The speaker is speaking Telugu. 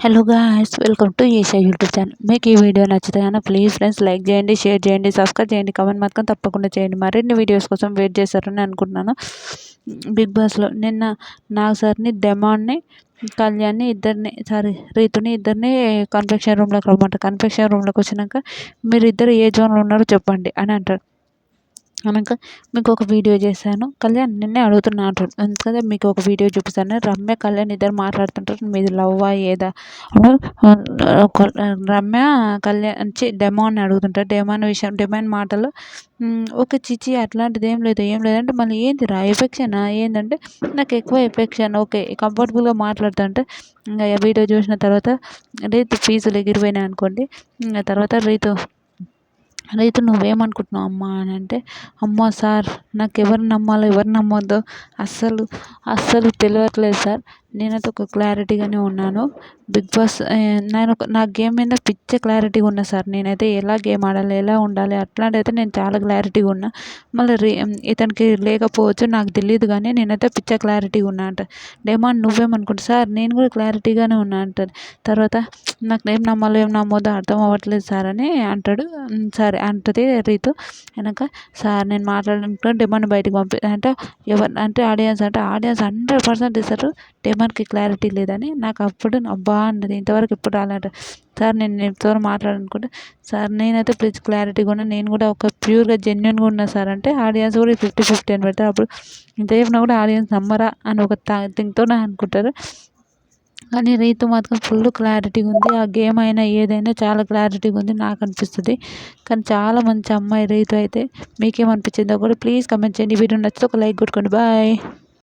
Hello guys, welcome to Isha YouTube channel. మీకు ఈ వీడియో నచ్చితే కనుక ప్లీజ్ ఫ్రెండ్స్ లైక్ చేయండి, షేర్ చేయండి, సబ్స్క్రైబ్ చేయండి, కామెంట్ మాత్రం తప్పకుండా చేయండి. మరిన్ని వీడియోస్ కోసం వెయిట్ చేస్తారని అనుకుంటున్నాను. బిగ్ బాస్లో నిన్న నాగ్ సార్ని, డెమాన్ని, కళ్యాణ్ని రీతుని ఇద్దరిని కన్ఫెక్షన్ రూమ్లోకి రమ్మంటారు. కన్ఫెక్షన్ రూమ్లోకి వచ్చినాక మీరు ఇద్దరు ఏ జోన్లో ఉన్నారో చెప్పండి అని అంటారు. అనక మీకు ఒక వీడియో చేశాను, కళ్యాణ్ నిన్నే అడుగుతున్నా అంటాడు. అందుకనే మీకు ఒక వీడియో చూపిస్తాను. రమ్య కళ్యాణ్ ఇద్దరు మాట్లాడుతుంటారు. మీది లవ్వా ఏదా అని రమ్య కళ్యాణ్ డెమాన్ అడుగుతుంటారు. డెమాన్ మాటలు ఒక చిచి అట్లాంటిది ఏం లేదు అంటే మళ్ళీ ఏందిరా ఎఫెక్షనా ఏంటంటే నాకు ఎక్కువ ఎఫెక్షన్ ఓకే కంఫర్టబుల్గా మాట్లాడుతుంటే ఇంకా వీడియో చూసిన తర్వాత రీతు ఫీజులు ఎగిరిపోయినాయి అనుకోండి. ఇంకా తర్వాత రైతు నువ్వేమనుకుంటున్నావు అమ్మా అని అంటే, అమ్మో సార్ నాకు ఎవరు నమ్మాలో ఎవరు నమ్మొద్దో అస్సలు తెలియట్లేదు సార్. నేనైతే ఒక క్లారిటీగానే ఉన్నాను. బిగ్ బాస్ నా గేమ్ మీద పిచ్చ క్లారిటీగా ఉన్నా సార్. నేనైతే ఎలా గేమ్ ఆడాలి, ఎలా ఉండాలి అట్లాంటివైతే నేను చాలా క్లారిటీగా ఉన్నా. మళ్ళీ ఇతనికి లేకపోవచ్చు నాకు తెలియదు, కానీ నేనైతే పిచ్చ క్లారిటీగా ఉన్నా అంట. డేమాన్ నువ్వేమనుకుంటా సార్ నేను కూడా క్లారిటీగానే ఉన్నా అంటారు. తర్వాత నాకు ఏం నమ్మాలో ఏం నమ్మొద్దో అర్థం అవ్వట్లేదు సార్ అని అంటాడు. సరే అంటది రీతు. వెనక సార్ నేను మాట్లాడుకుంటే డెమాన్ బయటకు అంటే ఎవరు అంటే ఆడియన్స్ 100% ఇస్తారు. డెమాన్కి క్లారిటీ లేదని నాకు అప్పుడు అబ్బా అన్నది. ఇంతవరకు ఎప్పుడు రాలేట సార్. నేను నీతో మాట్లాడాలనుకుంటే సార్ నేనైతే ప్లీజ్ క్లారిటీగా ఉన్నా, నేను కూడా ఒక ప్యూర్గా జెన్యున్గా ఉన్నా సార్ అంటే ఆడియన్స్ కూడా 50-50 అని పెడతారు. అప్పుడు ఇంత చెప్పినా కూడా ఆడియన్స్ నమ్మరా అని ఒక థింగ్తోనే అనుకుంటారు. కానీ రీతు మాత్రం ఫుల్ క్లారిటీగా ఉంది. ఆ గేమ్ అయినా ఏదైనా చాలా క్లారిటీగా ఉంది నాకు అనిపిస్తుంది. కానీ చాలా మంచి అమ్మాయి రీతు అయితే. మీకేమనిపించిందో కూడా ప్లీజ్ కమెంట్ చేయండి. వీడియో నచ్చితే ఒక లైక్ కొట్టుకోండి. బాయ్.